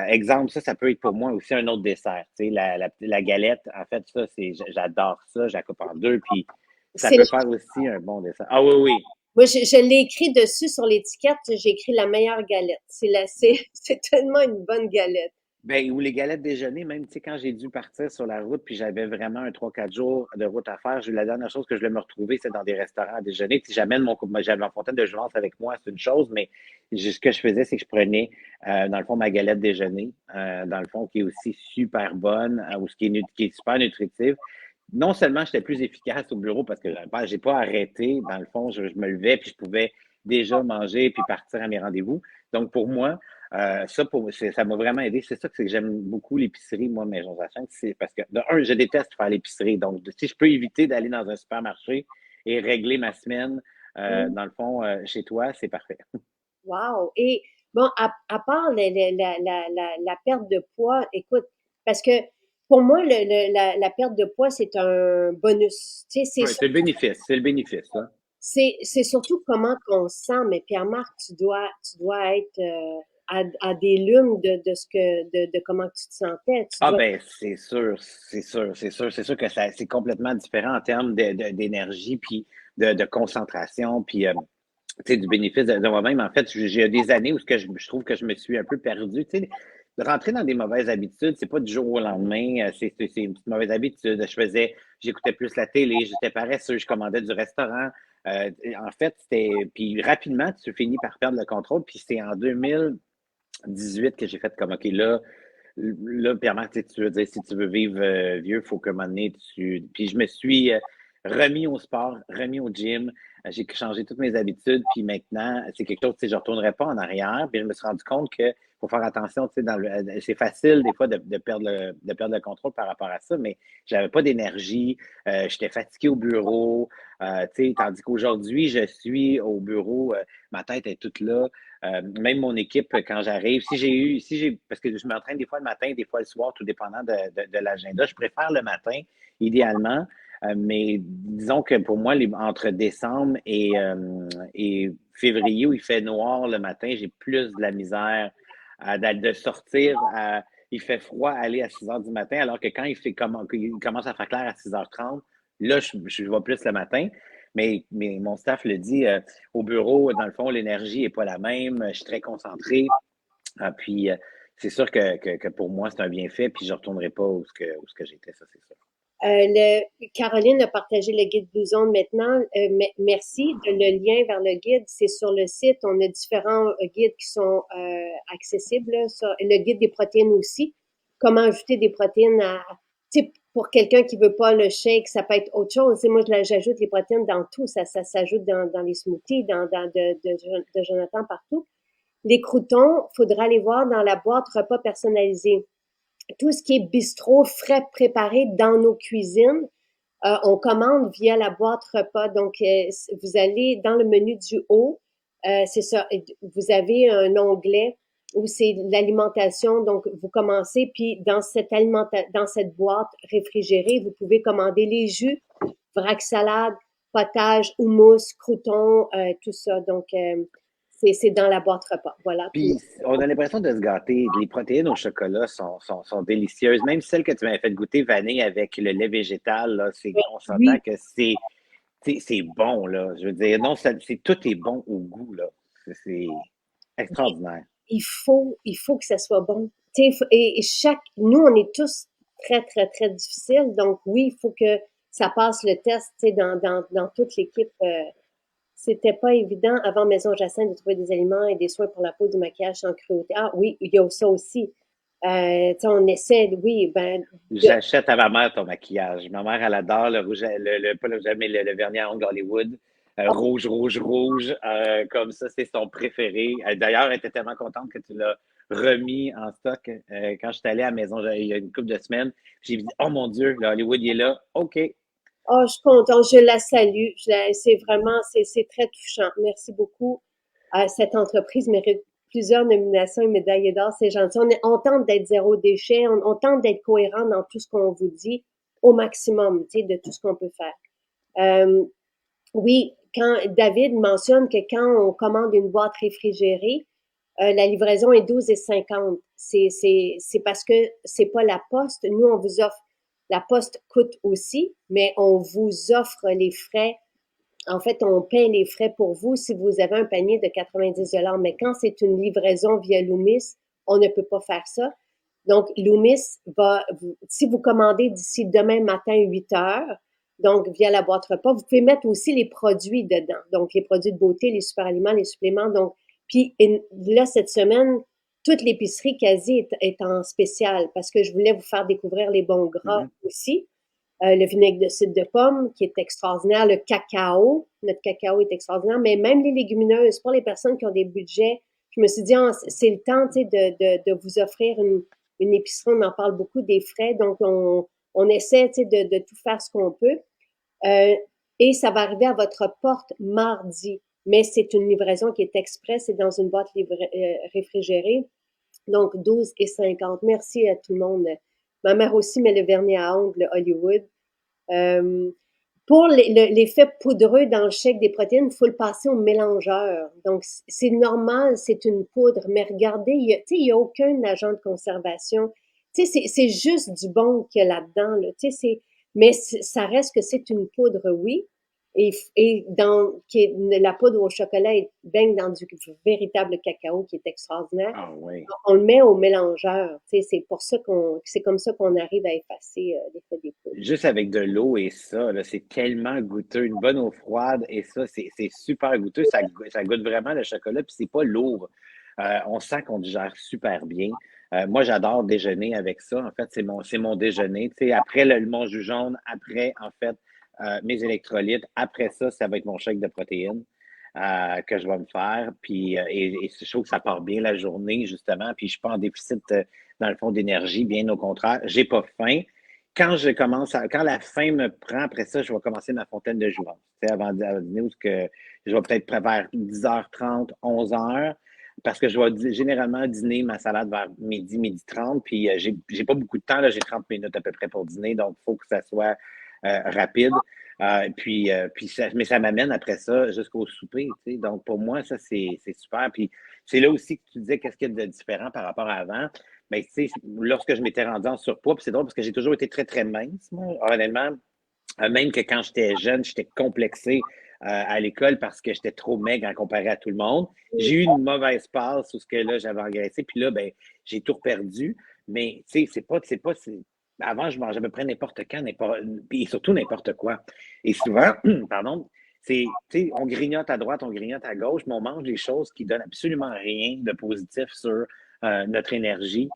Exemple, ça peut être pour moi aussi un autre dessert, tu sais, la galette, en fait, ça, j'adore ça, je la coupe en deux, puis ça C'est, peut faire aussi un bon dessert. Ah oui, oui. moi, je l'ai écrit dessus sur l'étiquette, j'ai écrit la meilleure galette. C'est tellement une bonne galette. Ben, ou les galettes déjeuner, même, tu sais, quand j'ai dû partir sur la route, puis j'avais vraiment un 3 4 jours de route à faire, la dernière chose que je voulais me retrouver, c'est dans des restaurants à déjeuner. Si j'amène j'avais ma fontaine de jouvence avec moi, c'est une chose, mais ce que je faisais, c'est que je prenais, dans le fond, ma galette déjeuner, dans le fond, qui est aussi super bonne, ou ce qui est super nutritive. Non seulement j'étais plus efficace au bureau parce que j'ai pas arrêté, dans le fond, je me levais, puis je pouvais déjà manger, puis partir à mes rendez-vous. Donc, pour moi, ça m'a vraiment aidé. C'est ça que j'aime beaucoup l'épicerie, moi, Maison de la Chaîne. C'est parce que, de un, je déteste faire l'épicerie. Donc, si je peux éviter d'aller dans un supermarché et régler ma semaine, Mm. dans le fond, chez toi, c'est parfait. Wow! Et bon, à part la perte de poids, écoute, parce que pour moi, la perte de poids, c'est un bonus. Tu sais, Ouais, c'est le bénéfice. C'est le bénéfice, là. c'est surtout comment qu'on se sent, mais Pierre-Marc, tu dois être à des lunes de ce que de comment tu te sentais. Tu Ah dois ben, c'est sûr que c'est complètement différent en termes d'énergie, puis de concentration, puis tu sais, du bénéfice de moi-même. En fait, j'ai eu des années où je trouve que je me suis un peu perdu. Tu sais, de rentrer dans des mauvaises habitudes, c'est pas du jour au lendemain. C'est une petite mauvaise habitude. J'écoutais plus la télé, j'étais paresseux, je commandais du restaurant. En fait, puis rapidement, tu finis par perdre le contrôle. Puis c'est en 2018 que j'ai fait comme, OK, là, Pierre-Marc, tu veux dire, si tu veux vivre vieux, il faut que un moment donné, Puis je me suis remis au sport, remis au gym. J'ai changé toutes mes habitudes, puis maintenant, c'est quelque chose, tu sais, je ne retournerai pas en arrière. Puis je me suis rendu compte que faut faire attention, tu sais, c'est facile des fois de perdre le contrôle par rapport à ça, mais j'avais pas d'énergie, j'étais fatigué au bureau, tu sais, tandis qu'aujourd'hui, je suis au bureau, ma tête est toute là. Même mon équipe, quand j'arrive, parce que je m'entraîne des fois le matin, des fois le soir, tout dépendant de l'agenda. Je préfère le matin, idéalement. Mais disons que pour moi, entre décembre et février, où il fait noir le matin, j'ai plus de la misère de sortir. Il fait froid, aller à 6 heures du matin, alors que quand il commence à faire clair à 6h30, là, je vois plus le matin. Mais mon staff le dit, au bureau, dans le fond, l'énergie n'est pas la même. Je suis très concentré. Puis, c'est sûr que pour moi, c'est un bienfait, puis je ne retournerai pas où ce que j'étais, ça, c'est sûr. Caroline a partagé le guide Blue Zone maintenant. Merci de le lien vers le guide. C'est sur le site. On a différents guides qui sont accessibles. Là, le guide des protéines aussi. Comment ajouter des protéines à, pour quelqu'un qui veut pas le shake, ça peut être autre chose. Moi, j'ajoute les protéines dans tout. Ça s'ajoute dans les smoothies, de Jonathan partout. Les croûtons, faudra aller voir dans la boîte repas personnalisé. Tout ce qui est bistrot, frais préparé dans nos cuisines, on commande via la boîte repas. Donc, vous allez dans le menu du haut, c'est ça, vous avez un onglet où c'est l'alimentation. Donc, vous commencez, puis dans dans cette boîte réfrigérée, vous pouvez commander les jus, vrac salade, potage, houmous, croûtons, tout ça. Donc, c'est dans la boîte repas. Voilà. Puis, Puis, on a l'impression de se gâter. Les protéines au chocolat sont délicieuses. Même celles que tu m'avais fait goûter, vanille, avec le lait végétal, là, on s'entend oui, que c'est bon, là. Je veux dire, non, tout est bon au goût, là. C'est extraordinaire. il faut que ça soit bon. Et nous, on est tous très, très, très difficiles. Donc, oui, il faut que ça passe le test, dans toute l'équipe. C'était pas évident avant Maison Jacinthe de trouver des aliments et des soins pour la peau, du maquillage sans cruauté. Ah oui, il y a ça aussi. On essaie, oui, J'achète à ma mère ton maquillage. Ma mère, elle adore le rouge, pas le rouge, mais le vernis à ongles Hollywood. Rouge, rouge, rouge. Comme ça, c'est son préféré. D'ailleurs, elle était tellement contente que tu l'as remis en stock quand je suis allé à la maison il y a une couple de semaines. J'ai dit, oh mon Dieu, le Hollywood, il est là. OK. oh, je suis contente, je la salue. C'est vraiment, c'est très touchant. Merci beaucoup. Cette entreprise mérite plusieurs nominations et médailles d'or. C'est gentil. On tente d'être zéro déchet. On tente d'être cohérent dans tout ce qu'on vous dit au maximum, de tout ce qu'on peut faire. Euh, oui, quand David mentionne que quand on commande une boîte réfrigérée, la livraison est 12,50. C'est parce que c'est pas la poste. Nous, on vous offre, la poste coûte aussi, mais on vous offre les frais. En fait, on paie les frais pour vous si vous avez un panier de 90 $. Mais quand c'est une livraison via Loomis, on ne peut pas faire ça. Donc, Loomis si vous commandez d'ici demain matin 8 heures, donc via la boîte repas, vous pouvez mettre aussi les produits dedans. Donc, les produits de beauté, les super aliments, les suppléments. Donc, puis là, cette semaine, toute l'épicerie quasi est en spécial parce que je voulais vous faire découvrir les bons gras Mhm, aussi. Le vinaigre de cidre de pomme qui est extraordinaire, le cacao, notre cacao est extraordinaire, mais même les légumineuses, pour les personnes qui ont des budgets, je me suis dit, c'est le temps de vous offrir une épicerie, on en parle beaucoup des frais, donc on essaie de tout faire ce qu'on peut. Euh, et ça va arriver à votre porte mardi, mais c'est une livraison qui est express, c'est dans une boîte réfrigérée. Donc, 12,50. Merci à tout le monde. Ma mère aussi met le vernis à ongles Hollywood. Euh, pour l'effet poudreux dans le shake des protéines, il faut le passer au mélangeur. Donc, c'est normal, c'est une poudre, mais regardez, il y a aucun agent de conservation. C'est juste du bon qu'il y a là-dedans. Là. Mais ça reste que c'est une poudre, oui. La poudre au chocolat baigne dans du véritable cacao qui est extraordinaire. ah oui. On le met au mélangeur. C'est comme ça qu'on arrive à effacer l'effet des poudres. Juste avec de l'eau et ça, là, c'est tellement goûteux. Une bonne eau froide et ça, c'est super goûteux. Ça goûte vraiment le chocolat, puis c'est pas lourd. On sent qu'on digère super bien. Moi, j'adore déjeuner avec ça. En fait, c'est mon déjeuner. Tu sais, après mon jus jaune, après, en fait, mes électrolytes. Après ça, ça va être mon shake de protéines que je vais me faire. Puis, et je trouve que ça part bien la journée, justement. Puis, je suis pas en déficit, dans le fond, d'énergie. Bien au contraire, j'ai pas faim. Quand la faim me prend, après ça, je vais commencer ma fontaine de jouvence. Tu sais, avant de dîner, où je vais peut-être vers 10h30, 11h, parce que je vais généralement dîner ma salade vers midi, midi 30, puis j'ai pas beaucoup de temps, là, j'ai 30 minutes à peu près pour dîner, donc il faut que ça soit rapide. Mais ça m'amène après ça jusqu'au souper, tu sais. Donc, pour moi, ça, c'est super. Puis, c'est là aussi que tu disais qu'est-ce qu'il y a de différent par rapport à avant. Mais tu sais, lorsque je m'étais rendu en surpoids, puis c'est drôle parce que j'ai toujours été très, très mince, moi, honnêtement. Même que quand j'étais jeune, j'étais complexé à l'école parce que j'étais trop maigre en comparé à tout le monde. J'ai eu une mauvaise passe où ce que là, j'avais engraissé, puis là, ben, j'ai tout perdu. Mais, tu sais, avant, je mangeais à peu près n'importe quand, et surtout n'importe quoi. Et souvent, pardon, tu sais, on grignote à droite, on grignote à gauche, mais on mange des choses qui donnent absolument rien de positif sur notre énergie.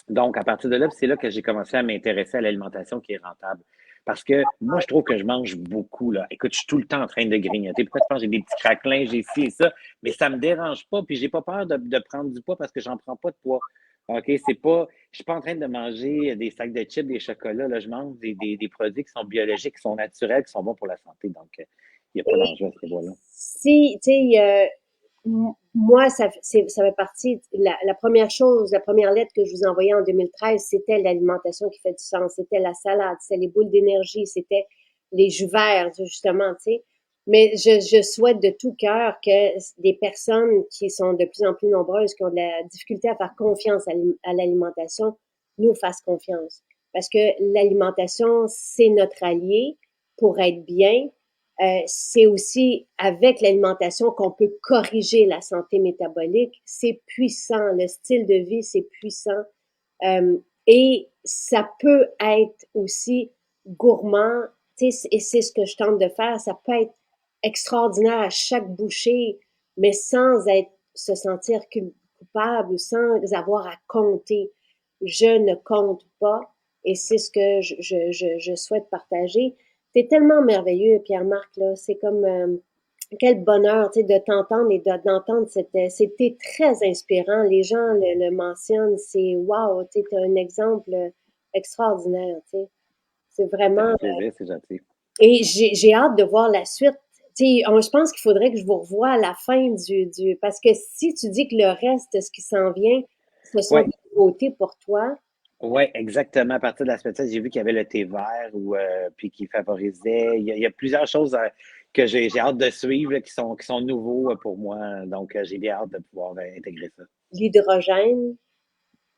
Donc, à partir de là, c'est là que j'ai commencé à m'intéresser à l'alimentation qui est rentable. Parce que moi, je trouve que je mange beaucoup, là. Écoute, je suis tout le temps en train de grignoter. Pourquoi tu penses que j'ai des petits craquelins, j'ai ci et ça? Mais ça me dérange pas. Puis j'ai pas peur de prendre du poids parce que j'en prends pas de poids. OK? Je suis pas en train de manger des sacs de chips, des chocolats. Là, je mange des produits qui sont biologiques, qui sont naturels, qui sont bons pour la santé. Donc, il n'y a pas d'enjeu à ce niveau-là. Si, tu sais, moi, ça fait partie, la première chose, la première lettre que je vous envoyais en 2013, c'était l'alimentation qui fait du sens, c'était la salade, c'était les boules d'énergie, c'était les jus verts, justement, tu sais. Mais je souhaite de tout cœur que des personnes qui sont de plus en plus nombreuses, qui ont de la difficulté à faire confiance à l'alimentation, nous fassent confiance. Parce que l'alimentation, c'est notre allié pour être bien, c'est aussi avec l'alimentation qu'on peut corriger la santé métabolique. C'est puissant, le style de vie, c'est puissant. Et ça peut être aussi gourmand, et c'est ce que je tente de faire. Ça peut être extraordinaire à chaque bouchée, mais sans être se sentir coupable ou sans avoir à compter. Je ne compte pas et c'est ce que je souhaite partager. C'est tellement merveilleux, Pierre-Marc, là. C'est comme quel bonheur, tu sais, de t'entendre et d'entendre c'était très inspirant. Les gens le mentionnent, c'est wow, tu sais, un exemple extraordinaire, tu sais. C'est Ça vraiment. fait plaisir, c'est gentil. Et j'ai hâte de voir la suite. Tu sais, je pense qu'il faudrait que je vous revoie à la fin parce que si tu dis que le reste, ce qui s'en vient, ce sont Oui. des nouveautés pour toi. Oui, exactement. À partir de la semaine, j'ai vu qu'il y avait le thé vert puis qui favorisait. Il y a plusieurs choses que j'ai hâte de suivre là, qui sont nouveaux pour moi. Donc, j'ai bien hâte de pouvoir intégrer ça. L'hydrogène,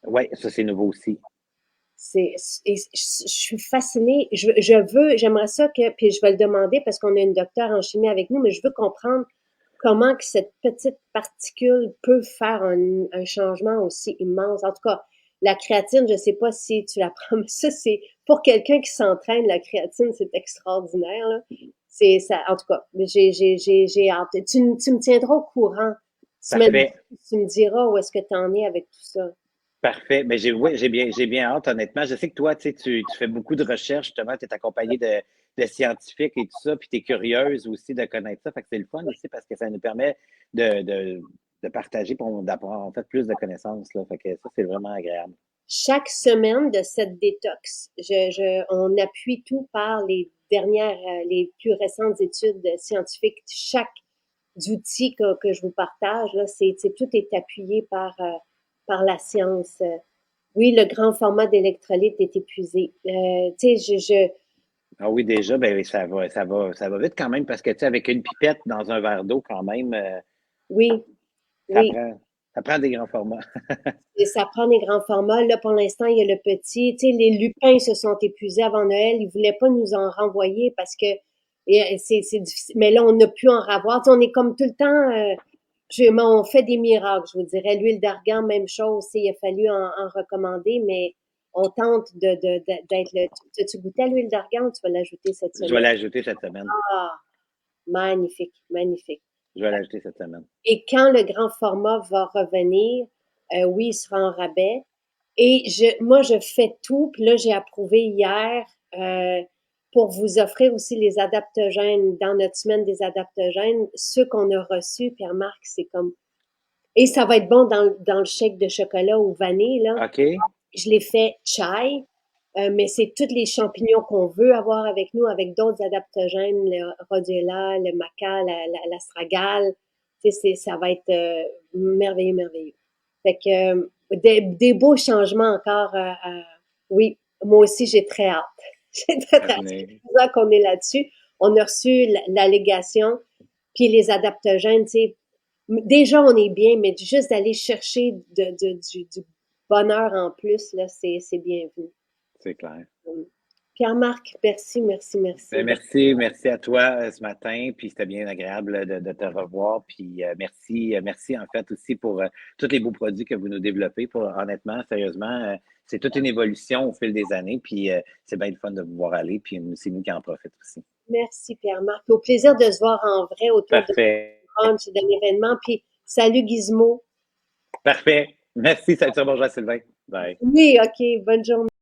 Oui, ça, c'est nouveau aussi. je suis fascinée. J'aimerais ça puis je vais le demander parce qu'on a une docteure en chimie avec nous, mais je veux comprendre comment que cette petite particule peut faire un changement aussi immense. En tout cas, la créatine, je sais pas si tu la prends, mais ça, c'est pour quelqu'un qui s'entraîne, la créatine, c'est extraordinaire, là. C'est ça, en tout cas, j'ai hâte. Tu me tiendras au courant. Parfait. Tu me diras où est-ce que tu en es avec tout ça. Parfait. Mais oui, j'ai bien hâte, honnêtement. Je sais que toi, tu sais, tu fais beaucoup de recherches, justement, tu es accompagné de scientifiques et tout ça, puis tu es curieuse aussi de connaître ça. Fait que c'est le fun aussi parce que ça nous permet de partager, d'apprendre en fait plus de connaissances, là. Fait que ça, c'est vraiment agréable. Chaque semaine de cette détox, on appuie tout par les plus récentes études scientifiques. Chaque outil que je vous partage, là, tout est appuyé par la science. Oui, le grand format d'électrolyte est épuisé. Tu sais, Ah oui, déjà, ben oui, ça va vite quand même parce que, tu sais, avec une pipette dans un verre d'eau, quand même, oui, ça oui. prend, ça prend des grands formats. Et ça prend des grands formats. Là, pour l'instant, il y a le petit. Tu sais, les lupins se sont épuisés avant Noël. Ils voulaient pas nous en renvoyer parce que c'est difficile. Mais là, on n'a pu en ravoir. Tu sais, on est comme tout le temps. Mais on fait des miracles, je vous dirais. L'huile d'argan, même chose. Tu sais, il a fallu en recommander, mais on tente d'être le. Tu goûté à l'huile d'argan ou tu vas l'ajouter cette Je vais semaine? l'ajouter cette semaine. Ah, magnifique, magnifique. Je vais l'ajouter cette semaine. Et quand le grand format va revenir, oui, il sera en rabais. Et moi, je fais tout. Puis là, j'ai approuvé hier pour vous offrir aussi les adaptogènes dans notre semaine des adaptogènes. Ceux qu'on a reçus, Pierre-Marc, c'est comme... Et ça va être bon dans le shake de chocolat ou vanille, là. OK? Je l'ai fait chai, mais c'est tous les champignons qu'on veut avoir avec nous, avec d'autres adaptogènes, le rhodiola, le maca, l'astragale. Tu sais, ça va être merveilleux, merveilleux. Fait que des beaux changements encore. Oui, moi aussi, j'ai très hâte. J'ai très, très hâte. C'est Venez. pour ça qu'on est là-dessus. On a reçu l'allégation, puis les adaptogènes, tu sais, déjà, on est bien, mais juste d'aller chercher du bonheur en plus, là, c'est bienvenu. C'est clair. Pierre-Marc, merci, merci, merci. Merci à toi ce matin, puis c'était bien agréable de te revoir. Puis merci en fait aussi pour tous les beaux produits que vous nous développez. Honnêtement, sérieusement, c'est toute une évolution au fil des années, puis c'est bien le fun de vous voir aller, puis c'est nous qui en profitons aussi. Merci, Pierre-Marc. Au plaisir de se voir en vrai autour de Parfait. brunch, d'un événement. Puis salut Gizmo. Parfait. Merci, salut, bonjour Sylvain. Bye. Oui, OK, bonne journée.